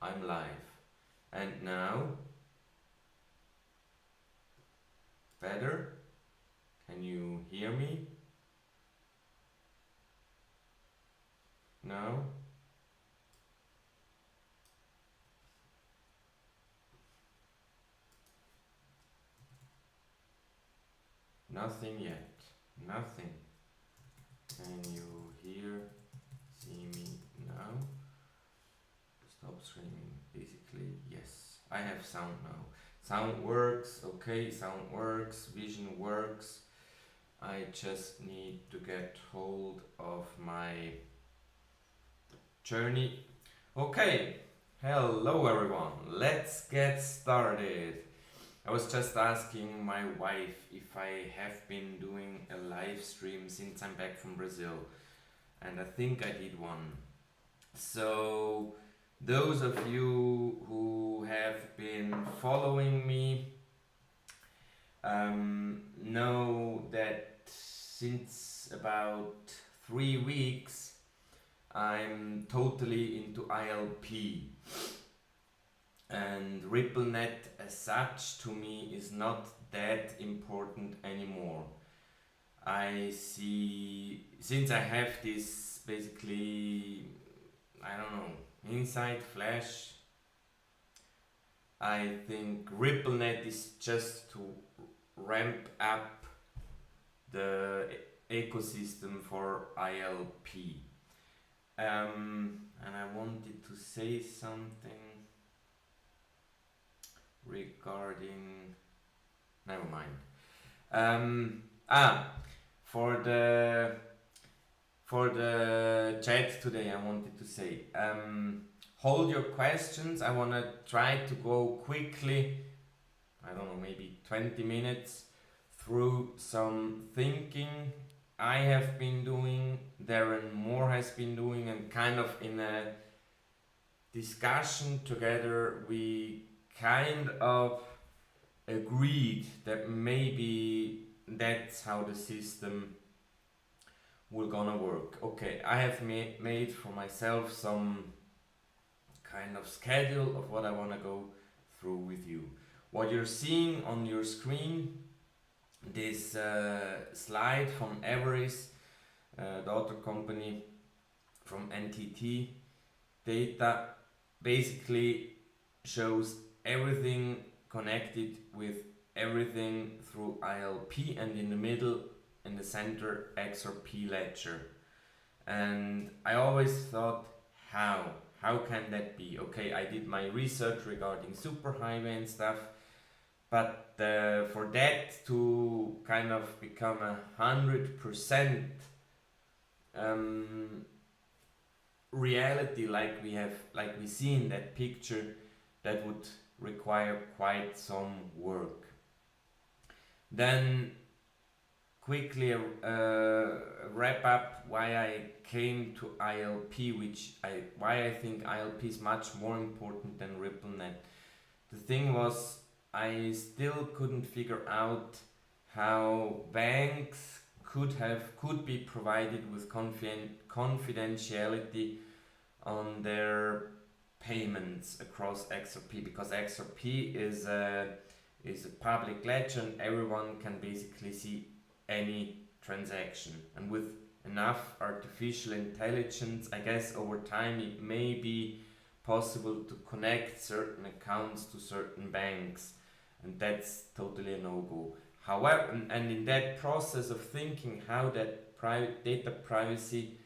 I'm live. And now, better? Can you hear me? No? Nothing yet. Nothing. Can you hear, see me now? Stop streaming. Basically, yes. I have sound now. Sound works, okay, sound works, vision works. I just need to get hold of my journey. Okay, hello everyone, let's get started. I was just asking my wife if I have been doing a live stream since I'm back from Brazil, and I think I did one. So, those of you who have been following me know that since about 3 weeks I'm totally into ILP, and RippleNet as such to me is not that important anymore. I see, since I have this basically, I don't know, inside flash, I think RippleNet is just to ramp up the ecosystem for ILP. And I wanted to say something regarding. Never mind. For the chat today, I wanted to say, hold your questions. I wanna try to go quickly. I don't know, maybe 20 minutes through some thinking I have been doing, Darren Moore has been doing, and kind of in a discussion together, we kind of agreed that maybe that's how the system will gonna work. Okay, I have made for myself some kind of schedule of what I wanna go through with you. What you're seeing on your screen, this slide from Everest, daughter company from NTT Data, basically shows everything connected with everything through ILP, and in the middle, in the center, XRP ledger. And I always thought, how can that be? Okay, I did my research regarding superhighway and stuff, but for that to kind of become 100% reality, like we see in that picture, that would require quite some work. Then quickly wrap up why I came to ILP, why I think ILP is much more important than RippleNet. The thing was, I still couldn't figure out how banks could be provided with confidentiality on their payments across XRP, because XRP is a public ledger and everyone can basically see any transaction. And with enough artificial intelligence, I guess over time it may be possible to connect certain accounts to certain banks, and that's totally a no-go. However, and in that process of thinking how that data privacy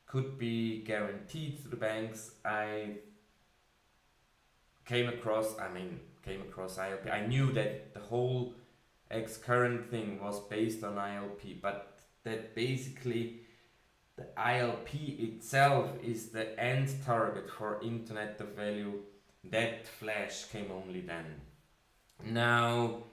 could be guaranteed to the banks, I came across ILP. I knew that the whole X-current thing was based on ILP, but that basically the ILP itself is the end target for Internet of Value. That flash came only then. Now,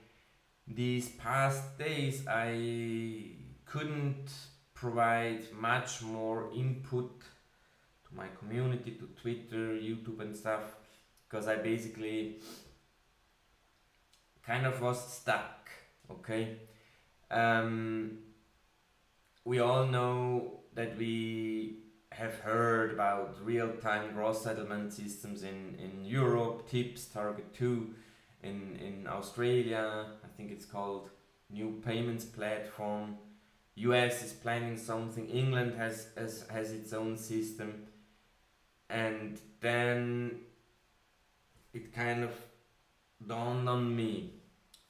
these past days I couldn't provide much more input to my community, to Twitter, YouTube and stuff, because I basically kind of was stuck, okay? We all know that we have heard about real-time gross settlement systems in Europe, TIPS, Target 2, in Australia, I think it's called New Payments Platform. US is planning something, England has its own system, and then it kind of dawned on me.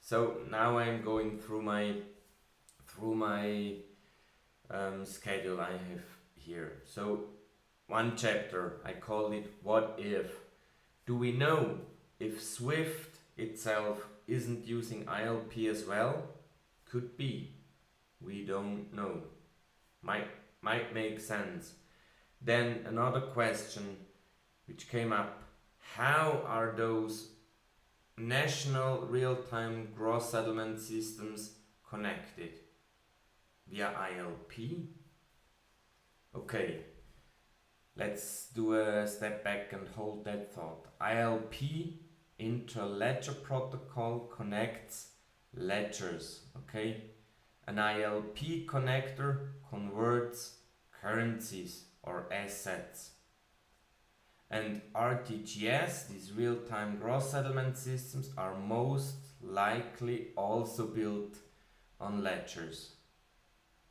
So now I'm going through my schedule I have here. So one chapter, I call it What If? Do we know if Swift itself isn't using ILP as well? Could be. We don't know. Might make sense. Then another question which came up, how are those national real-time gross settlement systems connected? Via ILP? Okay, let's do a step back and hold that thought. ILP, intra-ledger protocol, connects ledgers, okay? An ILP connector converts currencies or assets. And RTGS, these real-time gross settlement systems, are most likely also built on ledgers.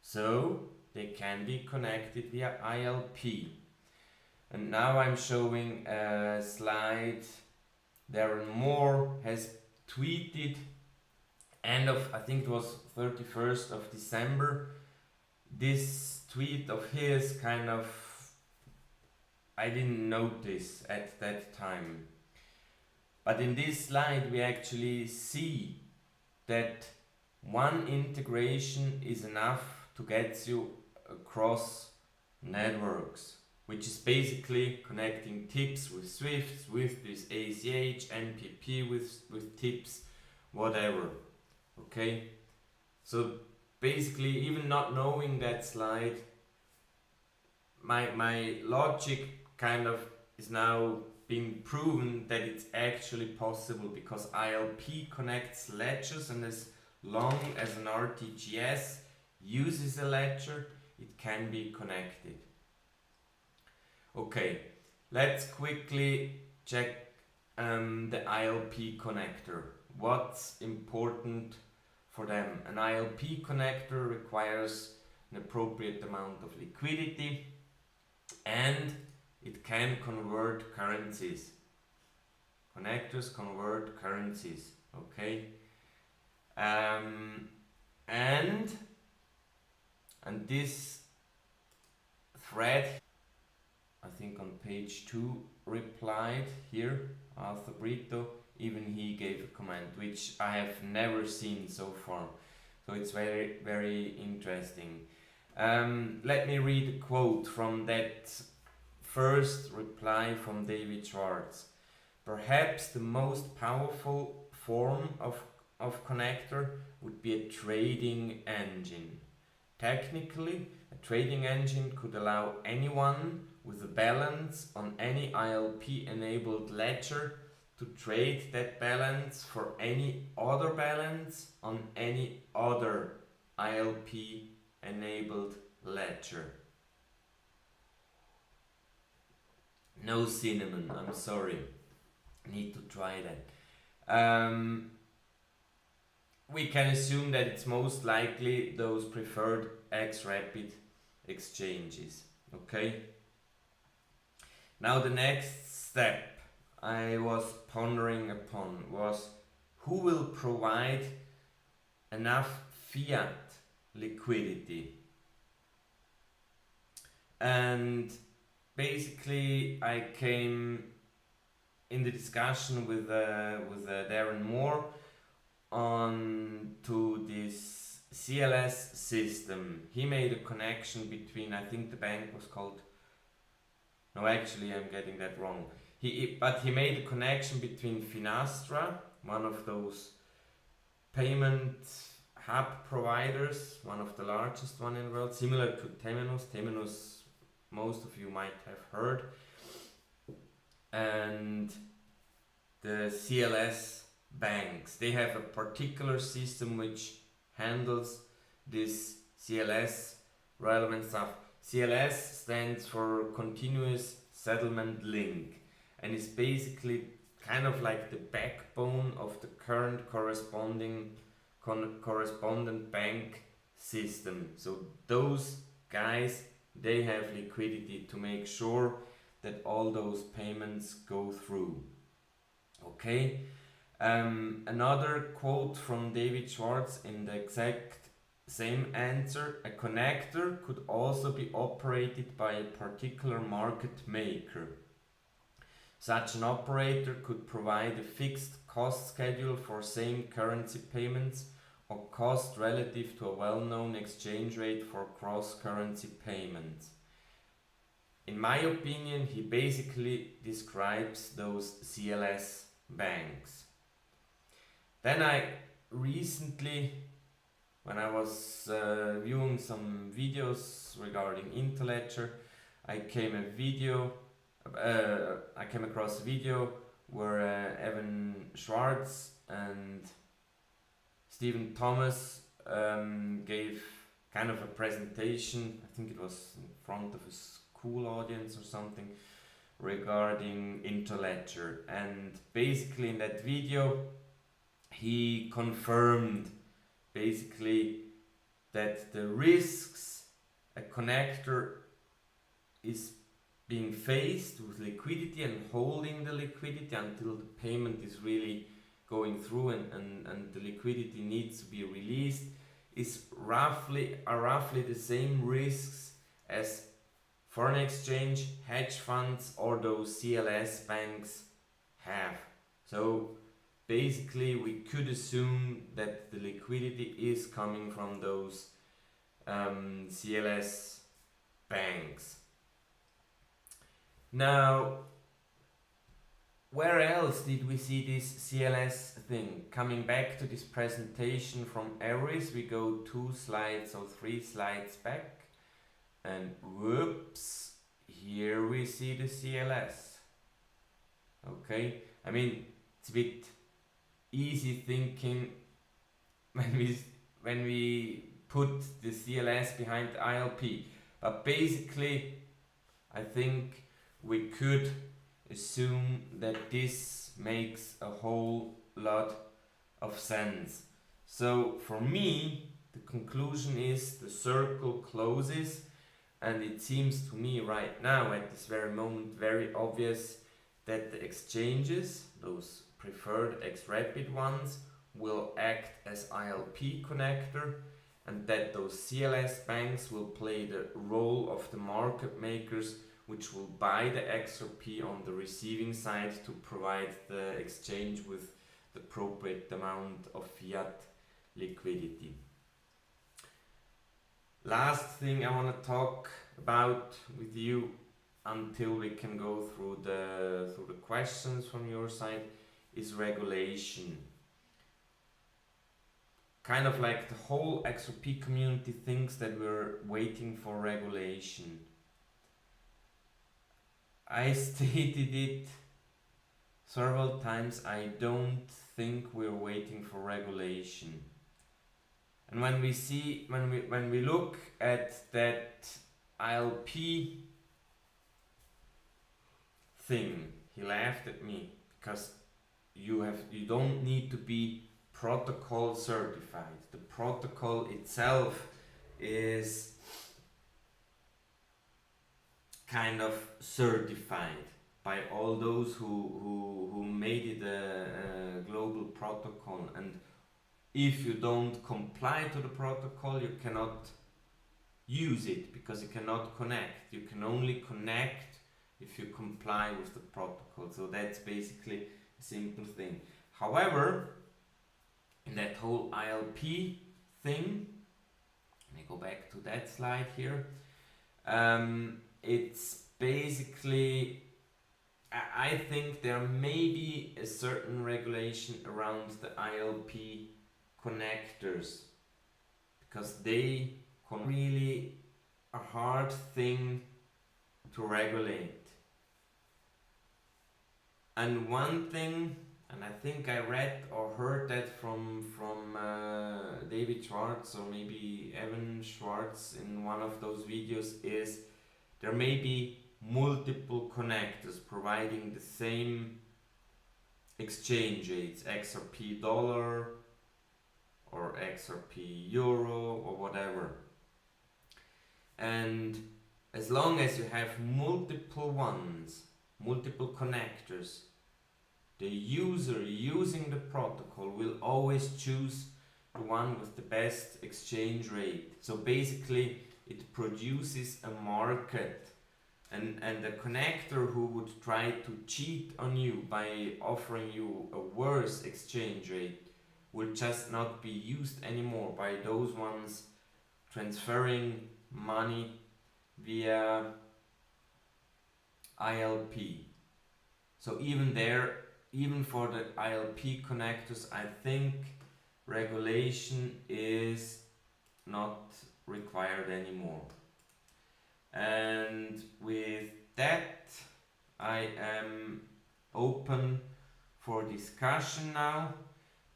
So they can be connected via ILP. And now I'm showing a slide. Darren Moore has tweeted end of, I think it was 31st of December. This tweet of his kind of, I didn't notice at that time. But in this slide we actually see that one integration is enough to get you across networks, which is basically connecting TIPS with SWIFT, with this ACH, NPP with TIPS, whatever. Okay, so basically, even not knowing that slide, my logic kind of is now being proven that it's actually possible, because ILP connects ledgers, and as long as an RTGS uses a ledger, it can be connected. Okay, let's quickly check the ILP connector. What's important for them? An ILP connector requires an appropriate amount of liquidity, and it can convert currencies. Connectors convert currencies, okay? And this thread, I think on page 2, replied here, Arthur Brito, even he gave a comment which I have never seen so far. So it's very, very interesting. Let me read a quote from that first reply from David Schwartz. Perhaps the most powerful form of connector would be a trading engine. Technically, a trading engine could allow anyone with a balance on any ILP-enabled ledger to trade that balance for any other balance on any other ILP-enabled ledger. No cinnamon, I'm sorry. Need to try that. We can assume that it's most likely those preferred XRP exchanges. Okay? Now the next step I was pondering upon was, who will provide enough fiat liquidity? And basically I came in the discussion with Darren Moore on to this CLS system. He made a connection between, I think the bank was called, no, actually I'm getting that wrong. But he made a connection between Finastra, one of those payment hub providers, one of the largest one in the world, similar to Temenos. Temenos, most of you might have heard, and the CLS banks. They have a particular system which handles this CLS relevant stuff. CLS stands for Continuous Settlement Link, and is basically kind of like the backbone of the current correspondent bank system. So those guys, they have liquidity to make sure that all those payments go through. Okay. Another quote from David Schwartz in the exact same answer: a connector could also be operated by a particular market maker. Such an operator could provide a fixed cost schedule for same currency payments or cost relative to a well-known exchange rate for cross-currency payments. In my opinion, he basically describes those CLS banks. Then I recently, when I was viewing some videos regarding Interledger, I came across a video where Evan Schwartz and Stephen Thomas gave kind of a presentation. I think it was in front of a school audience or something, regarding Interledger. And basically in that video he confirmed basically that the risks a connector is being faced with liquidity and holding the liquidity until the payment is really going through and the liquidity needs to be released is roughly the same risks as foreign exchange, hedge funds, or those CLS banks have. So basically we could assume that the liquidity is coming from those CLS banks. Now, where else did we see this CLS thing? Coming back to this presentation from Aries, we go 2 slides or 3 slides back, and whoops, here we see the CLS. Okay, I mean, it's a bit easy thinking when we put the CLS behind the ILP, but basically I think we could assume that this makes a whole lot of sense. So for me, the conclusion is the circle closes, and it seems to me right now at this very moment very obvious that the exchanges, those preferred XRapid ones, will act as ILP connector, and that those CLS banks will play the role of the market makers, which will buy the XRP on the receiving side to provide the exchange with the appropriate amount of fiat liquidity. Last thing I want to talk about with you until we can go through the questions from your side is regulation. Kind of like the whole XRP community thinks that we're waiting for regulation. I stated it several times, I don't think we're waiting for regulation. And when we look at that ILP thing, he laughed at me because you don't need to be protocol certified. The protocol itself is kind of certified by all those who made it a global protocol, and if you don't comply to the protocol, you cannot use it because you cannot connect. You can only connect if you comply with the protocol. So that's basically a simple thing. However, in that whole ILP thing, let me go back to that slide here. It's basically, I think there may be a certain regulation around the ILP connectors, because they can really a hard thing to regulate. And one thing and I think I read or heard that from David Schwartz or maybe Evan Schwartz in one of those videos, is there may be multiple connectors providing the same exchange rates, XRP dollar or XRP euro or whatever. And as long as you have multiple ones, multiple connectors, the user using the protocol will always choose the one with the best exchange rate. So basically it produces a market, and the connector who would try to cheat on you by offering you a worse exchange rate will just not be used anymore by those ones transferring money via ILP. So even there, even for the ILP connectors, I think regulation is not required anymore. And with that, I am open for discussion now.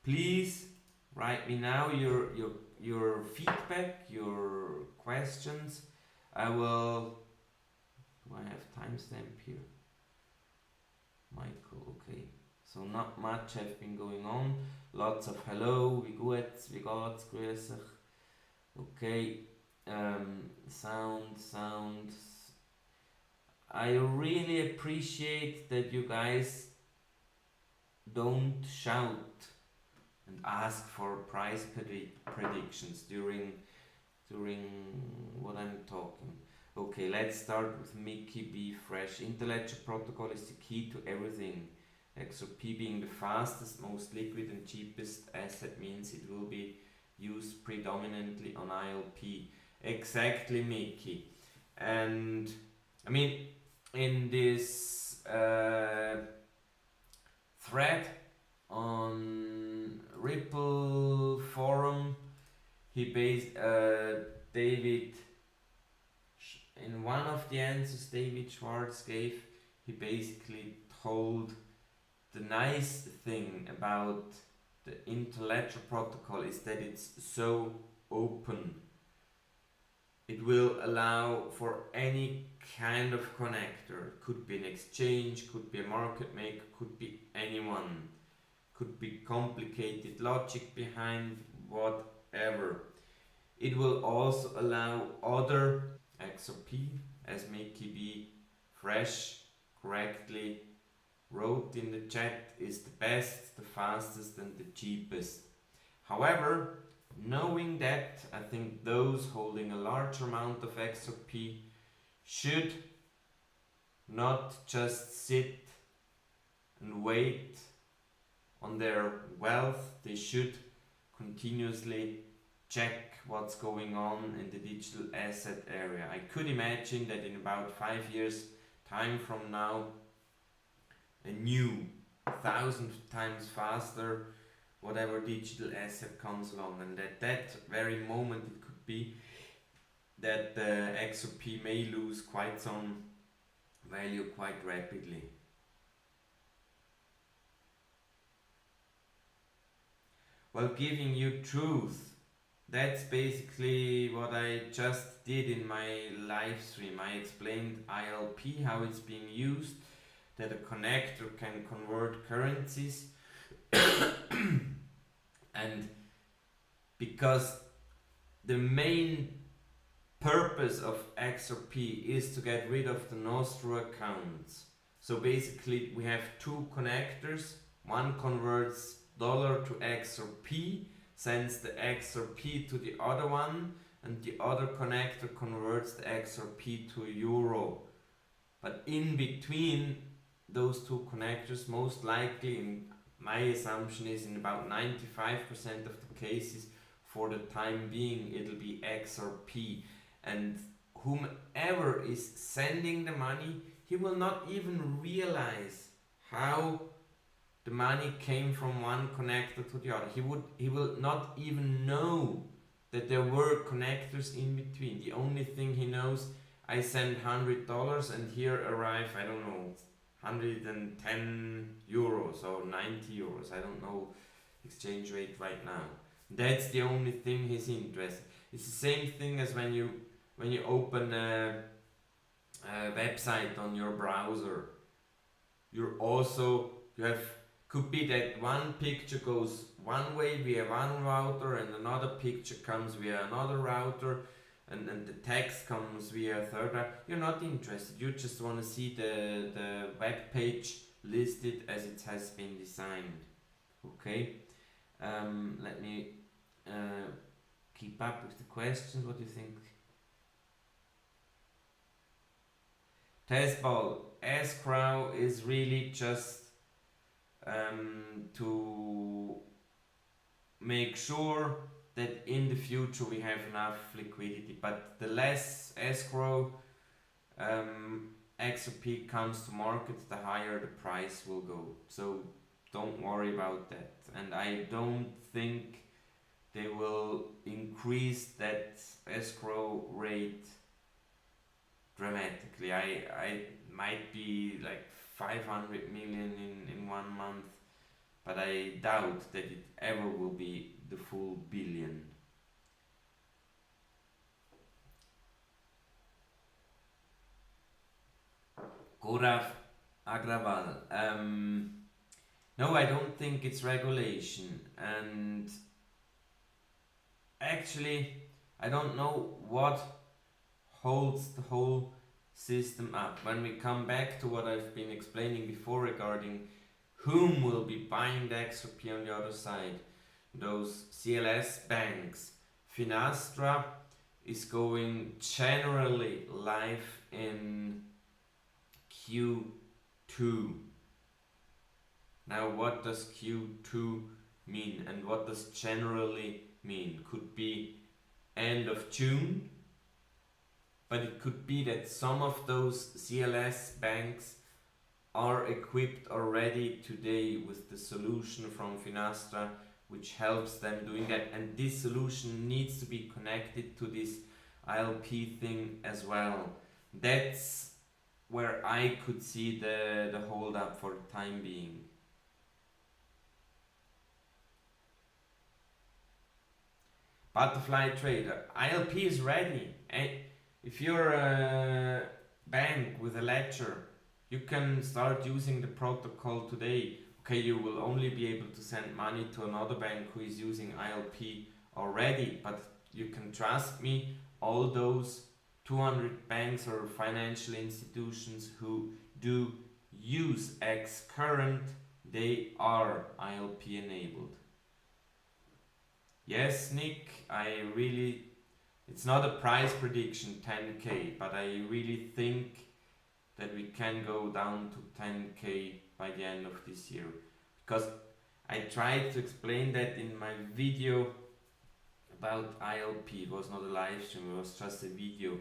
Please write me now your feedback, your questions. I will. Do I have timestamp here? Michael, okay. So not much have been going on. Lots of hello, wie geht's, grüß dich. Okay, sound. I really appreciate that you guys don't shout and ask for price predictions during what I'm talking. Okay, let's start with Mickey B. Fresh. Interledger protocol is the key to everything. XRP being the fastest, most liquid and cheapest asset means it will be used predominantly on ILP. Exactly, Mickey. And I mean, in this thread on Ripple forum, he based David, in one of the answers David Schwartz gave, he basically told the nice thing about the interledger protocol is that it's so open. It will allow for any kind of connector. Could be an exchange, could be a market maker, could be anyone. Could be complicated logic behind, whatever. It will also allow other XRP, as Mickey B. Fresh correctly wrote in the chat, is the best, the fastest and the cheapest. However, knowing that, I think those holding a large amount of XRP should not just sit and wait on their wealth. They should continuously check what's going on in the digital asset area. I could imagine that in about 5 years time from now, a new 1,000 times faster whatever digital asset comes along, and at that very moment it could be that the XRP may lose quite some value quite rapidly. Well, giving you truth, that's basically what I just did in my live stream. I explained ILP, how it's being used, that a connector can convert currencies and because the main purpose of XRP is to get rid of the Nostro accounts. So basically we have two connectors. One converts dollar to XRP, sends the XRP to the other one, and the other connector converts the XRP to euro. But in between those two connectors, most likely, in my assumption is in about 95% of the cases, for the time being, it'll be XRP. And whomever is sending the money, he will not even realize how the money came from one connector to the other. He will not even know that there were connectors in between. The only thing he knows, I send $100 and here arrive, I don't know, 110 euros or 90 euros. I don't know exchange rate right now. That's the only thing he's interested. It's the same thing as when you open a website on your browser. You have, could be that one picture goes one way via one router and another picture comes via another router, and the text comes via a third router. You're not interested. You just want to see the web page listed as it has been designed. Okay. Let me keep up with the questions. What do you think? Testball, escrow is really just to make sure that in the future we have enough liquidity. But the less escrow XRP comes to market, the higher the price will go. So don't worry about that. And I don't think they will increase that escrow rate dramatically. I might be like 500 million in 1 month, but I doubt that it ever will be the full billion. Gorav Agraval. No, I don't think it's regulation, and actually I don't know what holds the whole system up. When we come back to what I've been explaining before regarding whom will be buying the XRP on the other side, those CLS banks, Finastra is going generally live in Q2. Now what does Q2 mean and what does generally mean? Could be end of June, but it could be that some of those CLS banks are equipped already today with the solution from Finastra, which helps them doing that, and this solution needs to be connected to this ILP thing as well. That's where I could see the hold up for the time being. Butterfly Trader, ILP is ready. If you're a bank with a ledger, you can start using the protocol today. Okay, you will only be able to send money to another bank who is using ILP already, but you can trust me, all those 200 banks or financial institutions who do use Xcurrent, they are ILP enabled. Yes, Nick, it's not a price prediction 10k, but I really think that we can go down to 10k by the end of this year. Because I tried to explain that in my video about ILP. It was not a live stream, it was just a video.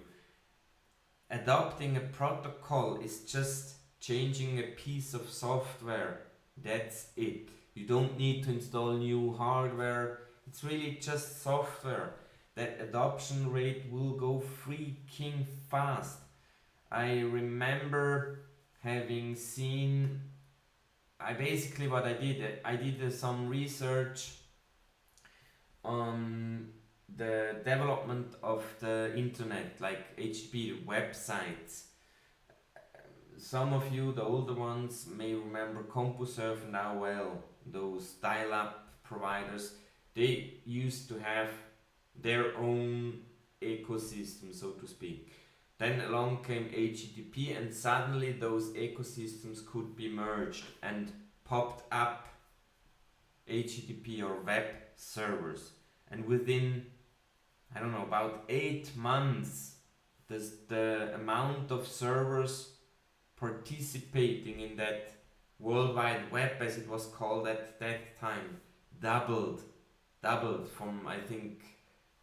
Adopting a protocol is just changing a piece of software. That's it. You don't need to install new hardware. It's really just software. That adoption rate will go freaking fast. I remember having seen, I did some research on the development of the internet, like HTTP websites. Some of you, the older ones, may remember CompuServe and AOL, those dial-up providers. They used to have their own ecosystem, so to speak. Then along came HTTP, and suddenly those ecosystems could be merged and popped up HTTP or web servers. And within, I don't know, about 8 months, the amount of servers participating in that World Wide Web, as it was called at that time, doubled from, I think,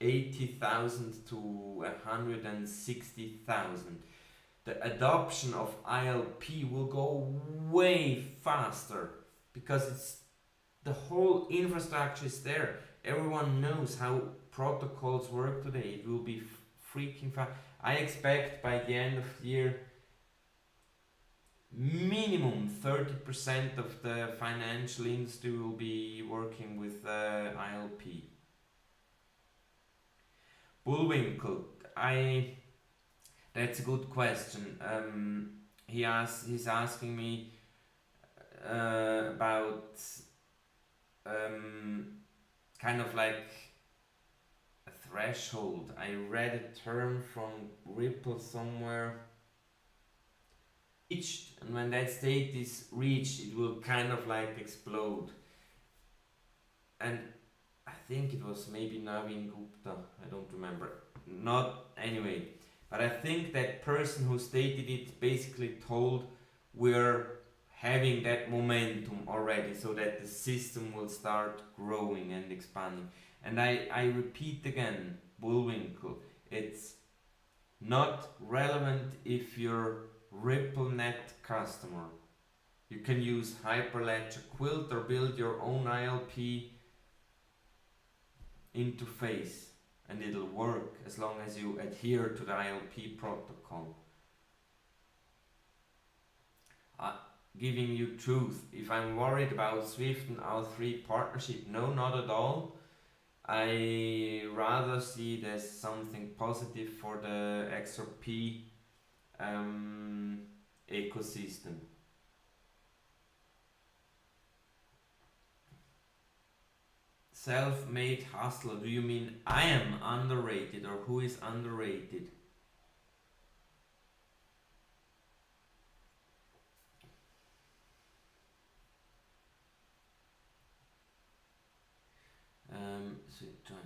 80,000 to 160,000. The adoption of ILP will go way faster because the whole infrastructure is there. Everyone knows how protocols work today. It will be freaking fast. I expect by the end of the year minimum 30% of the financial industry will be working with ILP. Bullwinkle, that's a good question. He's asking me about kind of like a threshold. I read a term from Ripple somewhere. And when that state is reached, it will kind of like explode. And I think it was maybe Navin Gupta, I don't remember. Not anyway. But I think that person who stated it basically told we're having that momentum already, so that the system will start growing and expanding. And I repeat again, Bullwinkle, it's not relevant if you're RippleNet customer. You can use Hyperledger Quilt or build your own ILP interface and it'll work as long as you adhere to the ILP protocol. Giving you truth, if I'm worried about Swift and R3 partnership, no, not at all. I rather see it as something positive for the XRP ecosystem. Self-made hustler, do you mean I am underrated or who is underrated? So join.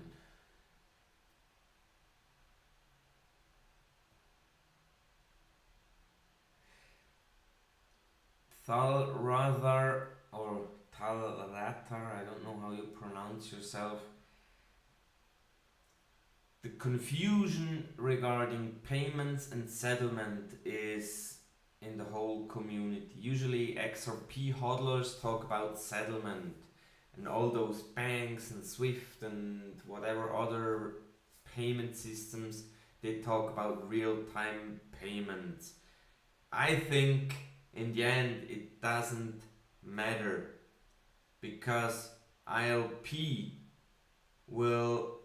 Thalradhar or Talratar, I don't know how you pronounce yourself. The confusion regarding payments and settlement is in the whole community. Usually XRP hodlers talk about settlement and all those banks and Swift and whatever other payment systems, they talk about real-time payments. I think in the end it doesn't matter because ILP will,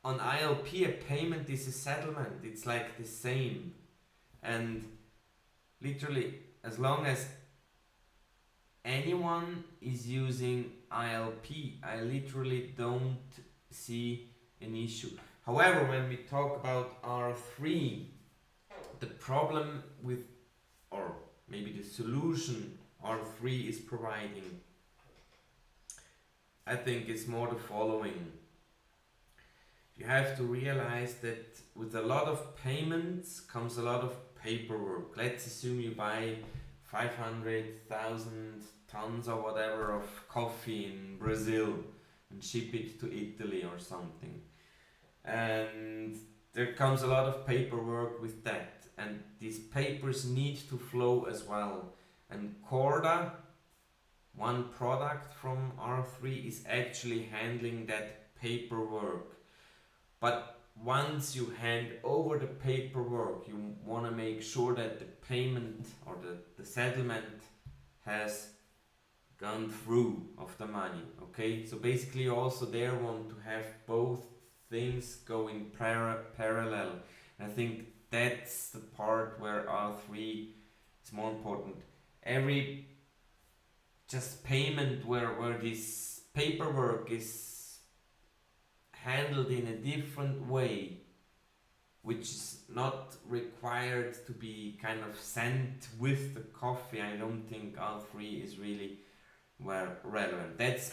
on ILP a payment is a settlement, it's like the same, and literally as long as anyone is using ILP, I literally don't see an issue. However, when we talk about R3, the problem with, or maybe the solution R3 is providing, I think it's more the following. You have to realize that with a lot of payments comes a lot of paperwork. Let's assume you buy 500,000 tons or whatever of coffee in Brazil and ship it to Italy or something. And there comes a lot of paperwork with that. And these papers need to flow as well. And Corda, one product from R3, is actually handling that paperwork. But once you hand over the paperwork, you want to make sure that the payment or the settlement has gone through of the money. Okay, so basically you also there want to have both things going parallel. And I think that's the part where R3 is more important. Every just payment where this paperwork is handled in a different way, which is not required to be kind of sent with the coffee, I don't think R3 is really relevant. That's,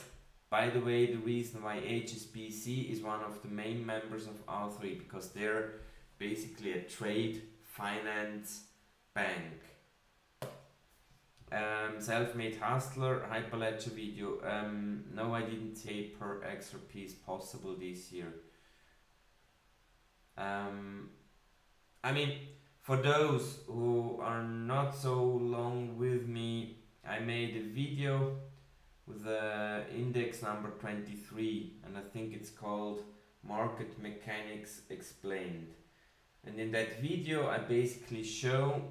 by the way, the reason why HSBC is one of the main members of R3, because they're basically a trade finance bank. Self-made hustler, Hyperledger video. No, I didn't say per XRP is possible this year. I mean, for those who are not so long with me, I made a video with the index number 23, and I think it's called Market Mechanics Explained. And in that video I basically show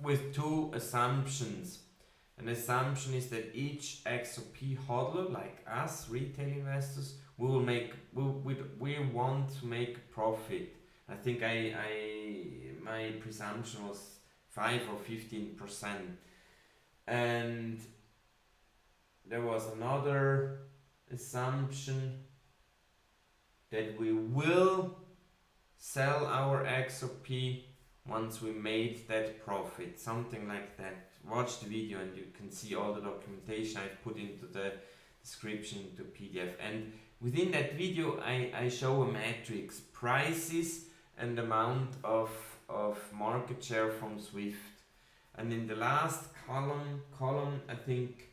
with two assumptions. An assumption is that each XRP hodler, like us, retail investors, we want to make a profit. I think my presumption was 5 or 15%. And there was another assumption that we will sell our XRP once we made that profit, something like that. Watch the video and you can see all the documentation I've put into the description to PDF. And within that video I show a matrix, prices and amount of market share from Swift. And in the last column I think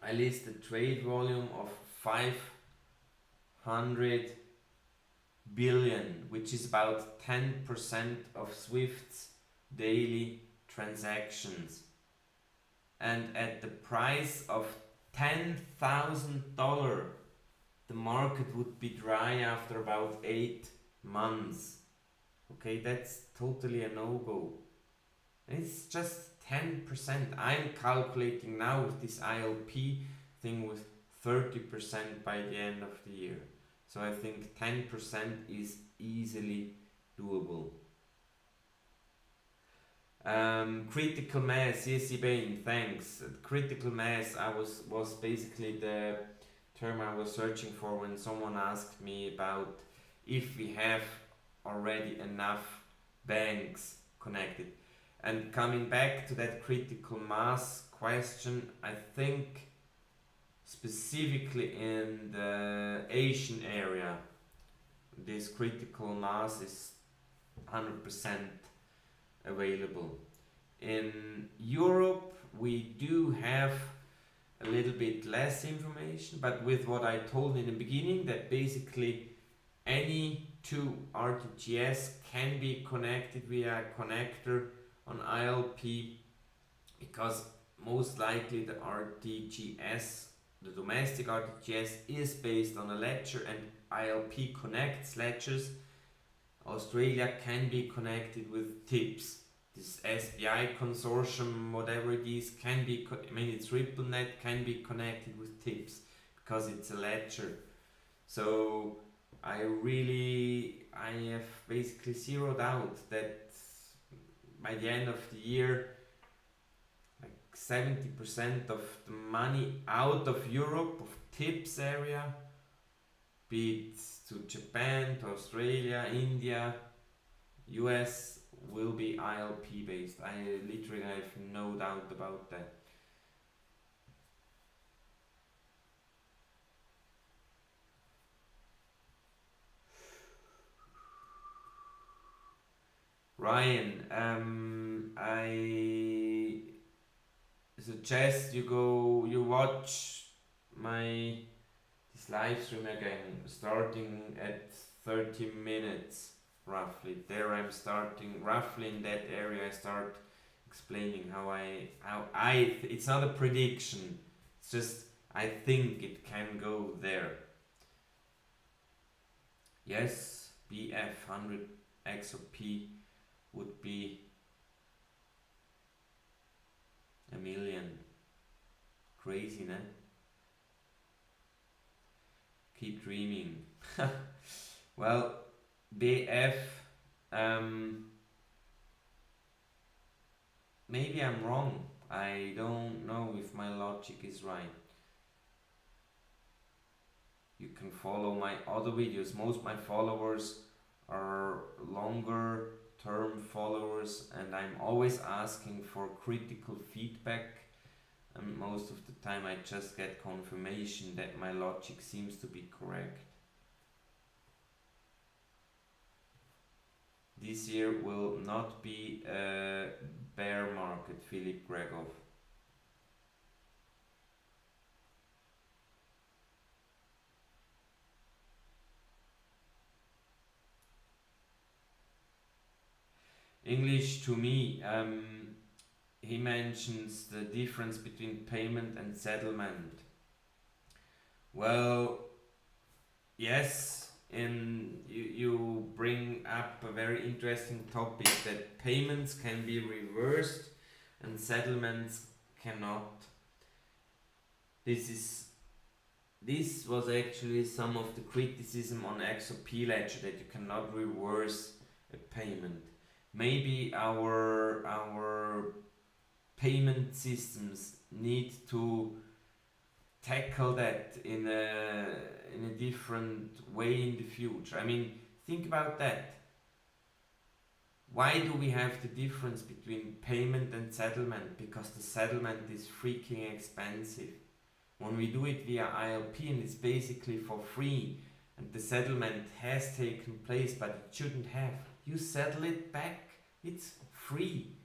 I list the trade volume of 500 billion, which is about 10% of Swift's daily transactions. And at the price of $10,000, the market would be dry after about 8 months. Okay, that's totally a no-go. It's just 10%. I'm calculating now with this ILP thing with 30% by the end of the year. So I think 10% is easily doable. Critical mass, yes, Bain, thanks. Critical mass was basically the term I was searching for when someone asked me about if we have already enough banks connected. And coming back to that critical mass question, I think specifically in the Asian area, this critical mass is 100% available. In Europe, we do have a little bit less information, but with what I told in the beginning, that basically any two RTGS can be connected via a connector on ILP, because most likely the RTGS, the domestic RTGS, is based on a ledger and ILP connects ledgers. Australia can be connected with TIPS. This SBI consortium, whatever it is, can be, it's RippleNet, can be connected with TIPS because it's a ledger. So I have basically zeroed out that by the end of the year, like 70% of the money out of Europe, of TIPS area, be it to Japan, to Australia, India, US, will be ILP based. I literally have no doubt about that. Ryan, I suggest you watch this live stream again, starting at 30 minutes roughly. There I'm starting roughly in that area. I start explaining how it's not a prediction. It's just I think it can go there. Yes, BF 100 XRP would be $1 million. Crazy, no? Keep dreaming. Well, BF, maybe I'm wrong. I don't know if my logic is right. You can follow my other videos. Most of my followers are longer term followers, and I'm always asking for critical feedback, and most of the time I just get confirmation that my logic seems to be correct. This year will not be a bear market, Philip Gregov. English to me, he mentions the difference between payment and settlement. Well, yes, and you bring up a very interesting topic, that payments can be reversed and settlements cannot. This was actually some of the criticism on XRP ledger, that you cannot reverse a payment. Maybe our payment systems need to tackle that in a different way in the future. I mean, think about that. Why do we have the difference between payment and settlement? Because the settlement is freaking expensive. When we do it via ILP and it's basically for free, and the settlement has taken place but it shouldn't have, you settle it back, it's free.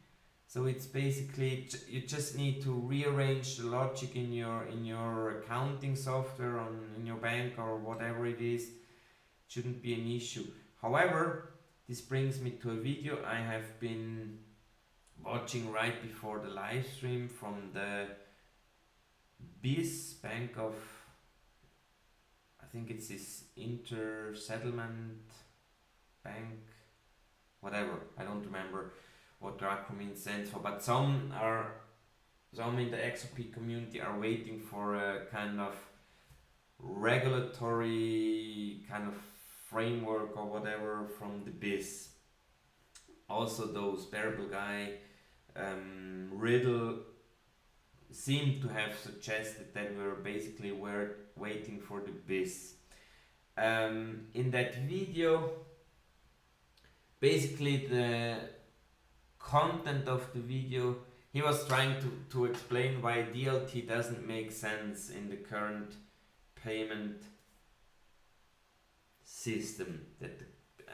So it's basically, you just need to rearrange the logic in your accounting software, in your bank or whatever it is. It shouldn't be an issue. However, this brings me to a video I have been watching right before the live stream from the BIS Bank of, I think it's this Inter Settlement Bank, whatever, I don't remember what the acronym stands for, but some in the XRP community are waiting for a kind of regulatory kind of framework or whatever from the BIS. Also those Bearable Guy, Riddle seem to have suggested that we're waiting for the BIS. In that video, basically the content of the video, he was trying to explain why DLT doesn't make sense in the current payment system.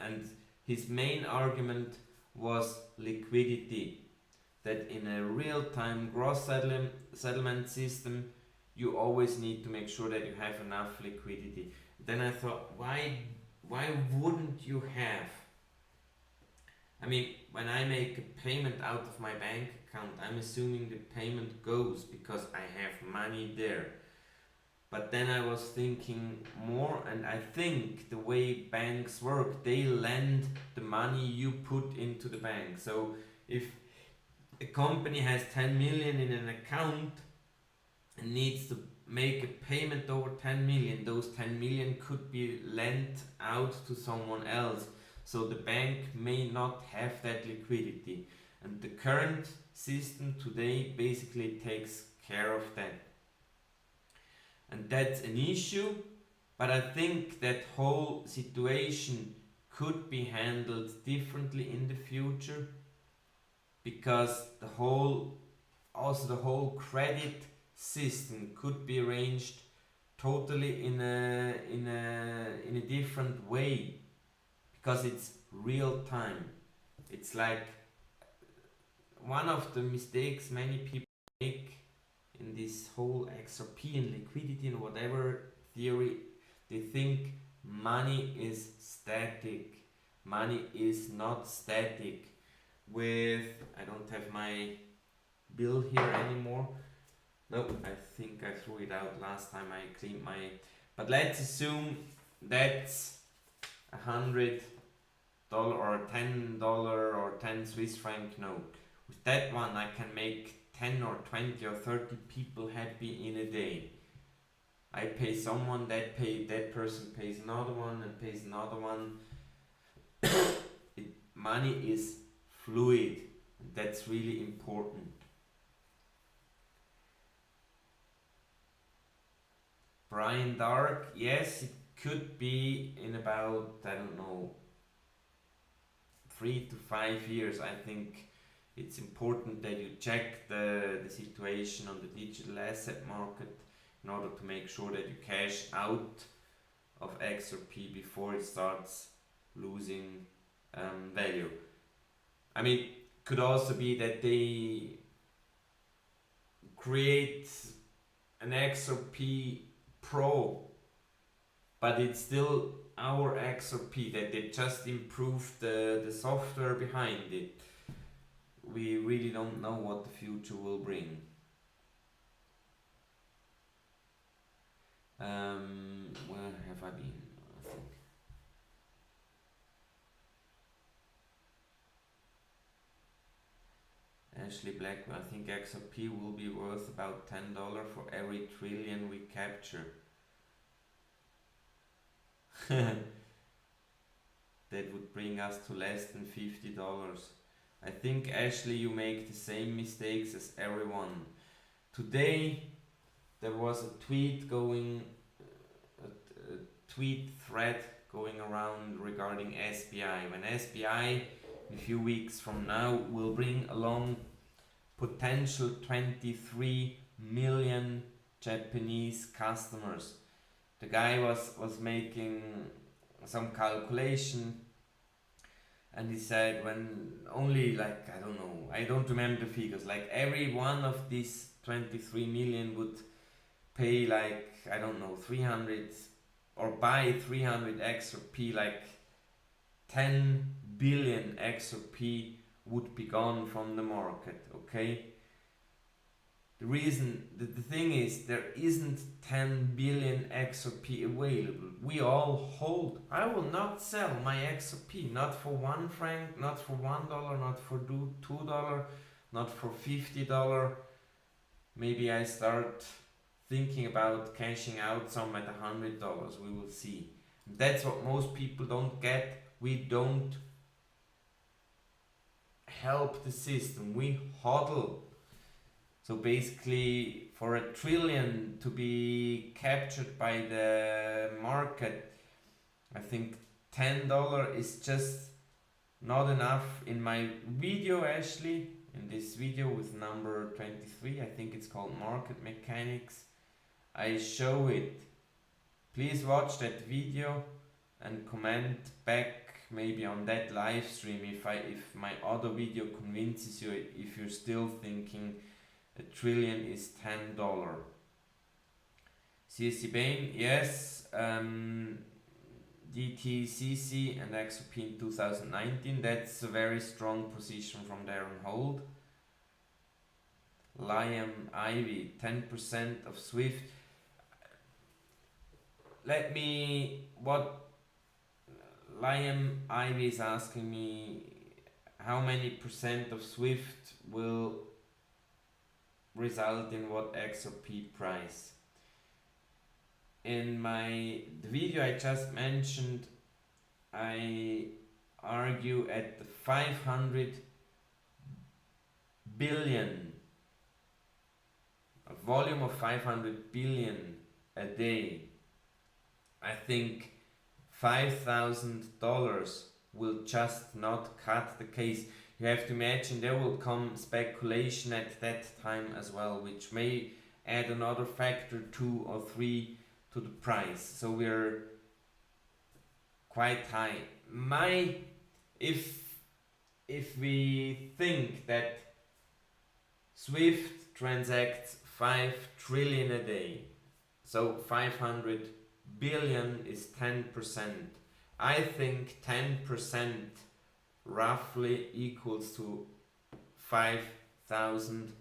And his main argument was liquidity, that in a real-time gross settlement system you always need to make sure that you have enough liquidity. Then I thought, why wouldn't you have? I mean, when I make a payment out of my bank account, I'm assuming the payment goes because I have money there. But then I was thinking more, and I think the way banks work, they lend the money you put into the bank. So if a company has 10 million in an account and needs to make a payment over 10 million, those 10 million could be lent out to someone else. So the bank may not have that liquidity. And the current system today basically takes care of that. And that's an issue, but I think that whole situation could be handled differently in the future, because the whole credit system could be arranged totally in a different way, because it's real time. It's like one of the mistakes many people make in this whole XRP and liquidity and whatever theory, they think money is static. Money is not static. I don't have my bill here anymore. Nope, I think I threw it out last time I cleaned but let's assume that's $100 or $10 or 10 Swiss franc note. With that one I can make 10 or 20 or 30 people happy in a day. I pay someone, that person pays another one and pays another one. Money is fluid, and that's really important. Brian Dark, yes, it could be in about, I don't know, 3 to 5 years. I think it's important that you check the situation on the digital asset market in order to make sure that you cash out of XRP before it starts losing value. I mean, could also be that they create an XRP Pro, but it's still our XRP, that they just improved the software behind it. We really don't know what the future will bring. Where have I been? I think Ashley Black, I think XRP will be worth about $10 for every trillion we capture. That would bring us to less than $50. I think, Ashley, you make the same mistakes as everyone. Today there was a tweet thread going around regarding SBI. When SBI in a few weeks from now will bring along potential 23 million Japanese customers. The guy was making some calculation, and he said when only, like, I don't know, I don't remember the figures, like every one of these 23 million would pay, like, I don't know, 300 or buy 300 XRP, like 10 billion XRP would be gone from the market, okay? The thing is, there isn't 10 billion XRP available. We all hold. I will not sell my XRP, not for 1 franc, not for $1, not for $2, not for $50. Maybe I start thinking about cashing out some at $100. We will see. That's what most people don't get. We don't help the system. We hodl. So basically, for a trillion to be captured by the market, I think $10 is just not enough. In my video, Ashley, in this video with number 23, I think it's called Market Mechanics, I show it. Please watch that video and comment back maybe on that live stream if my other video convinces you, if you're still thinking a trillion is $10. CSC Bain, yes. DTCC and XRP in 2019, that's a very strong position from there on hold. Liam Ivy, 10% of Swift. What Liam Ivy is asking me, how many percent of Swift will result in what XRP price? In the video I just mentioned, I argue at the 500 billion, a volume of 500 billion a day, I think $5,000 will just not cut the case. You have to imagine there will come speculation at that time as well, which may add another factor 2 or 3 to the price. So we're quite high. If we think that Swift transacts 5 trillion a day, so 500 billion is 10%. I think 10% roughly equals to $5,000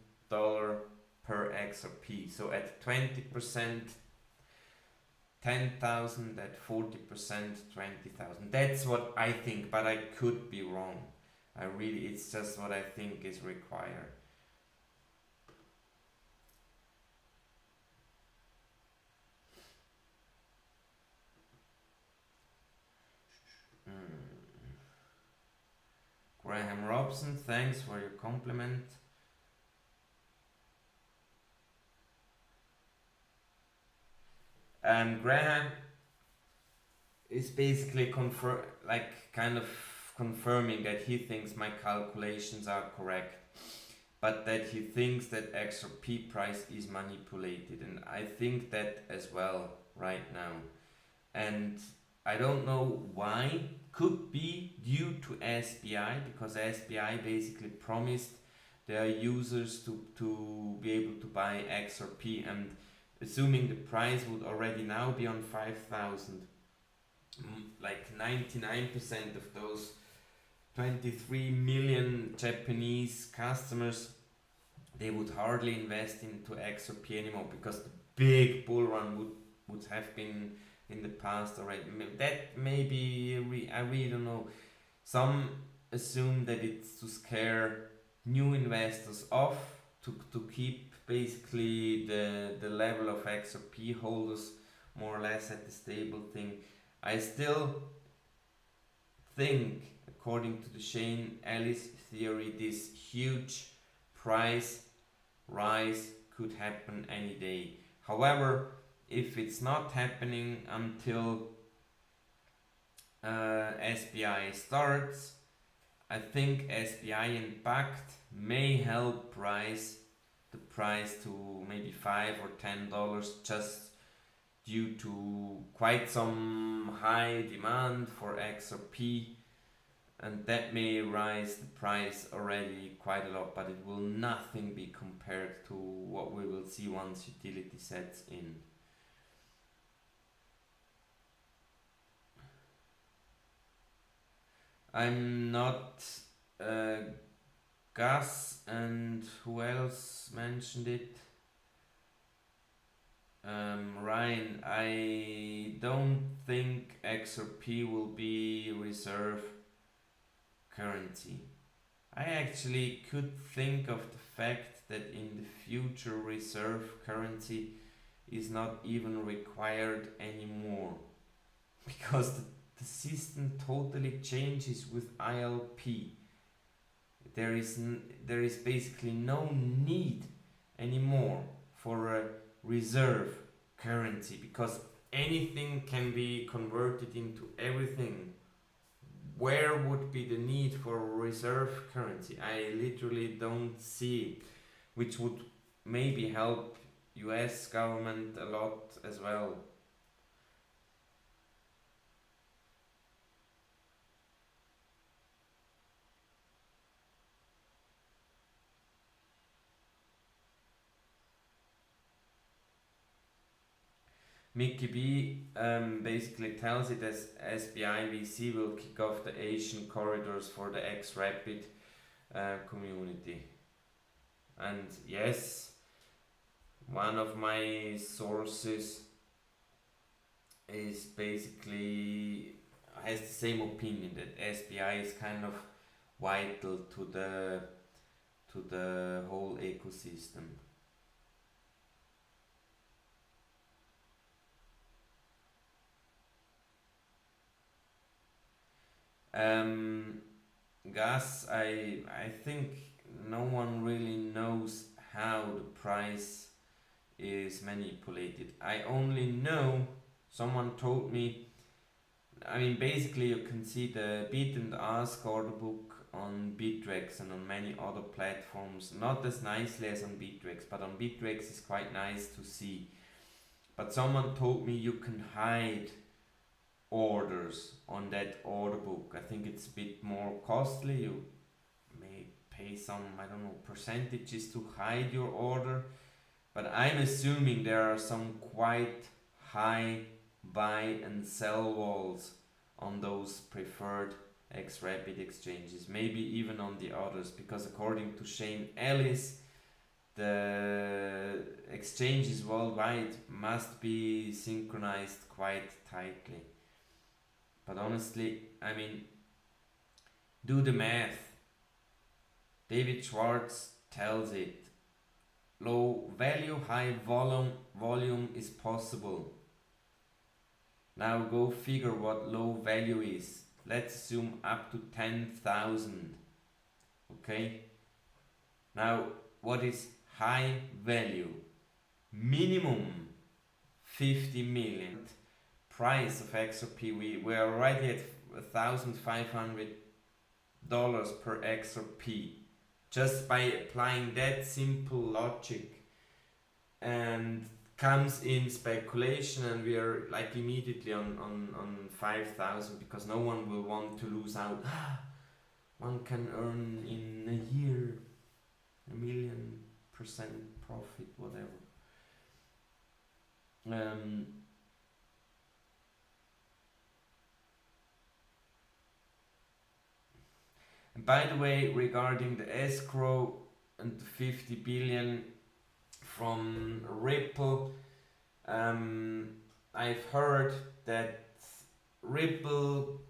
per XRP. So at 20%, 10,000, at 40%, 20,000. That's what I think, but I could be wrong. It's just what I think is required. Graham Robson, thanks for your compliment. Graham is basically confirming that he thinks my calculations are correct, but that he thinks that XRP price is manipulated, and I think that as well right now. And I don't know why. Could be due to SBI, because SBI basically promised their users to be able to buy XRP, and assuming the price would already now be on 5,000, like 99% of those 23 million Japanese customers, they would hardly invest into XRP anymore, because the big bull run would have been in the past already. That may be, I really don't know. Some assume that it's to scare new investors off to keep basically the level of XRP holders more or less at the stable thing. I still think, according to the Shane Ellis theory, this huge price rise could happen any day. However, if it's not happening until SBI starts, I think SBI Impact may help rise the price to maybe $5 or $10 just due to quite some high demand for XRP, and that may rise the price already quite a lot, but it will nothing be compared to what we will see once utility sets in. I'm not Gus, and who else mentioned it? Ryan, I don't think XRP will be reserve currency. I actually could think of the fact that in the future reserve currency is not even required anymore because the system totally changes with ILP. There is basically no need anymore for a reserve currency because anything can be converted into everything. Where would be the need for a reserve currency? I literally don't see it, which would maybe help US government a lot as well. Mickey B basically tells it as SBI VC will kick off the Asian corridors for the XRapid community. And yes, one of my sources is basically has the same opinion that SBI is kind of vital to the whole ecosystem. Gas, I think no one really knows how the price is manipulated. I only know, someone told me, I mean basically you can see the bid and ask order book on Bittrex and on many other platforms, not as nicely as on Bittrex, but on Bittrex is quite nice to see. But someone told me you can hide orders on that order book. I think it's a bit more costly. You may pay some, I don't know, percentages to hide your order, but I'm assuming there are some quite high buy and sell walls on those preferred XRapid exchanges, maybe even on the others, because according to Shane Ellis, the exchanges worldwide must be synchronized quite tightly. But honestly, I mean, do the math. David Schwartz tells it. Low value, high volume is possible. Now go figure what low value is. Let's assume up to 10,000. Okay? Now, what is high value? Minimum 50 million. Price of XRP, we are already at $1,500 per XRP just by applying that simple logic, and comes in speculation and we are like immediately on 5,000 because no one will want to lose out. One can earn in a year 1,000,000% profit, whatever. And by the way, regarding the escrow and the 50 billion from Ripple, I've heard that Ripple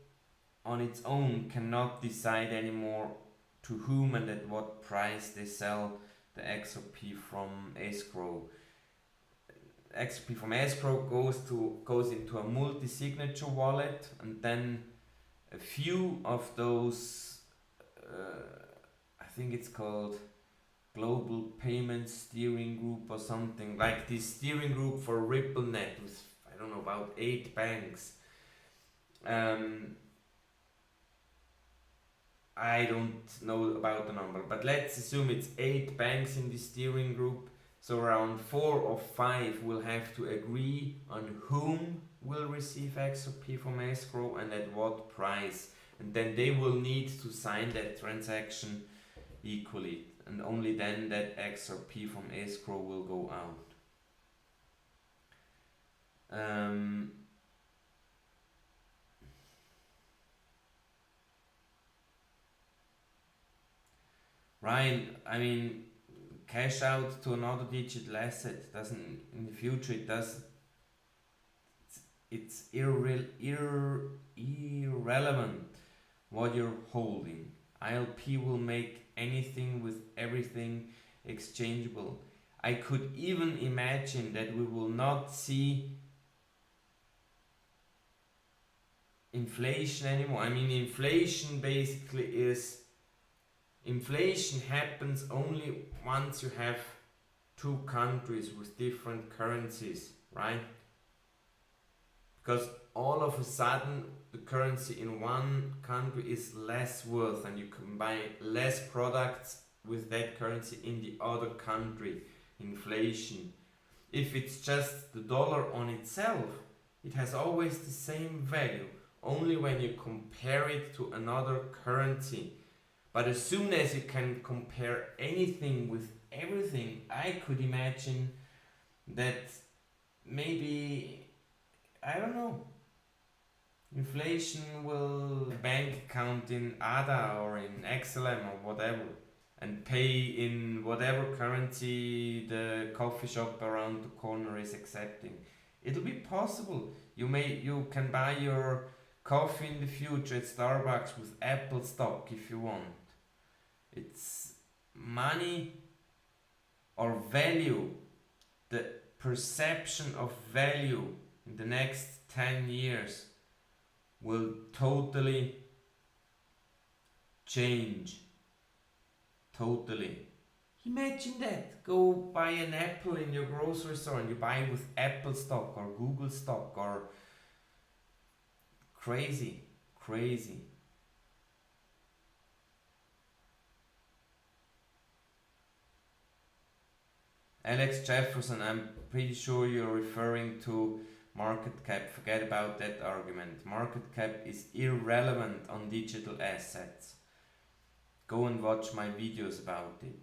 on its own cannot decide anymore to whom and at what price they sell the XRP from escrow. XRP from escrow goes into a multi-signature wallet, and then a few of those, I think it's called Global Payment Steering Group or something like this steering group for RippleNet with, I don't know, about 8 banks. I don't know about the number, but let's assume it's 8 banks in the steering group. So around 4 or 5 will have to agree on whom will receive XRP from escrow and at what price. And then they will need to sign that transaction equally. And only then that XRP from escrow will go out. Ryan, I mean, cash out to another digital asset doesn't, in the future it does, it's irrelevant what you're holding. ILP will make anything with everything exchangeable. I could even imagine that we will not see inflation anymore. I mean, inflation happens only once you have two countries with different currencies, right? Because all of a sudden the currency in one country is less worth and you can buy less products with that currency in the other country. Inflation. If it's just the dollar on itself, it has always the same value, only when you compare it to another currency. But as soon as you can compare anything with everything, I could imagine that maybe, I don't know, inflation will bank account in ADA or in XLM or whatever and pay in whatever currency the coffee shop around the corner is accepting. It'll be possible. You can buy your coffee in the future at Starbucks with Apple stock if you want. It's money or value, the perception of value in the next 10 years will totally change. Totally. Imagine that. Go buy an apple in your grocery store and you buy with Apple stock or Google stock or crazy. Alex Jefferson, I'm pretty sure you're referring to market cap. Forget about that argument. Market cap is irrelevant on digital assets. Go and watch my videos about it.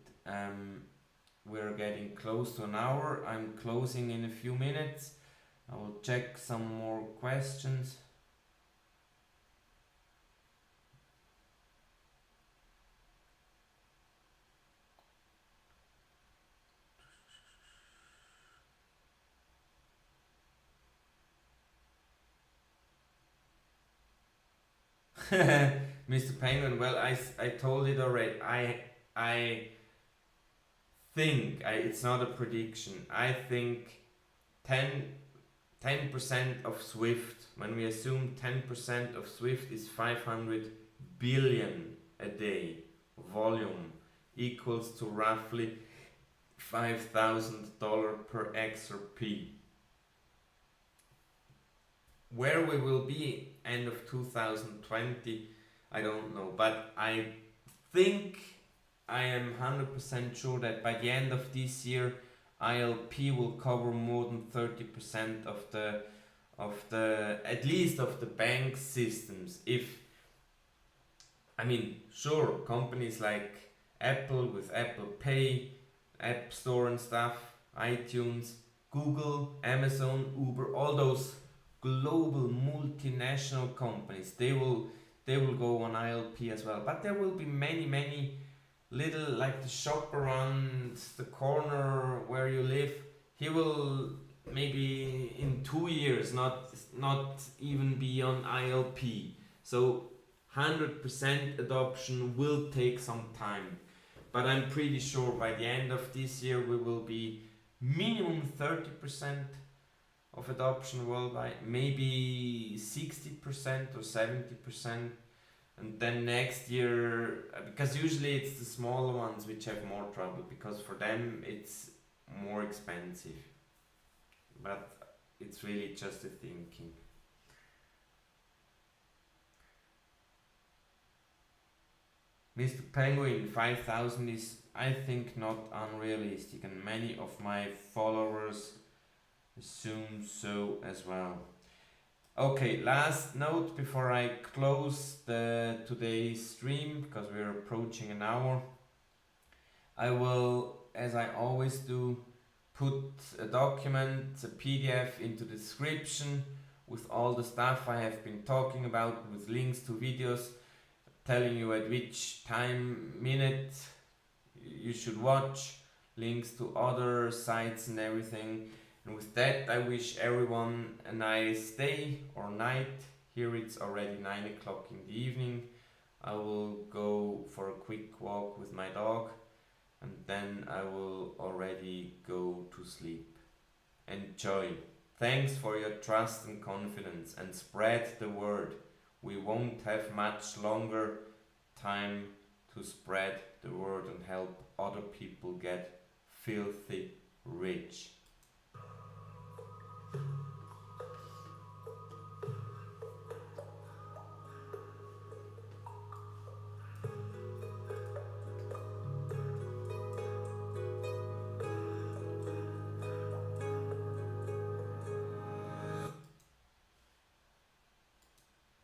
We're getting close to an hour. I'm closing in a few minutes. I will check some more questions. Mr. Penguin, well, I told it already. I think, it's not a prediction. I think 10% of SWIFT, when we assume 10% of SWIFT is 500 billion a day volume, equals to roughly $5,000 per XRP. Where we will be end of 2020, I don't know, but I think I am 100% sure that by the end of this year ILP will cover more than 30% of the at least of the bank systems. Sure, companies like Apple with Apple Pay, App Store and stuff, iTunes, Google, Amazon, Uber, all those global multinational companies, they will go on ILP as well. But there will be many little, like the shop around the corner where you live, he will maybe in 2 years not even be on ILP. So 100% adoption will take some time. But I'm pretty sure by the end of this year we will be minimum 30% of adoption worldwide, maybe 60% or 70%. And then next year, because usually it's the smaller ones which have more trouble, because for them it's more expensive. But it's really just a thinking. Mr. Penguin 5000 is, I think, not unrealistic, and many of my followers assume so as well. Okay, last note before I close the today's stream, because we're approaching an hour. I will, as I always do, put a document, a PDF into the description with all the stuff I have been talking about, with links to videos telling you at which time minute you should watch, links to other sites and everything. And with that, I wish everyone a nice day or night. Here it's already 9 o'clock in the evening. I will go for a quick walk with my dog, and then I will already go to sleep. Enjoy. Thanks for your trust and confidence, and spread the word. We won't have much longer time to spread the word and help other people get filthy rich.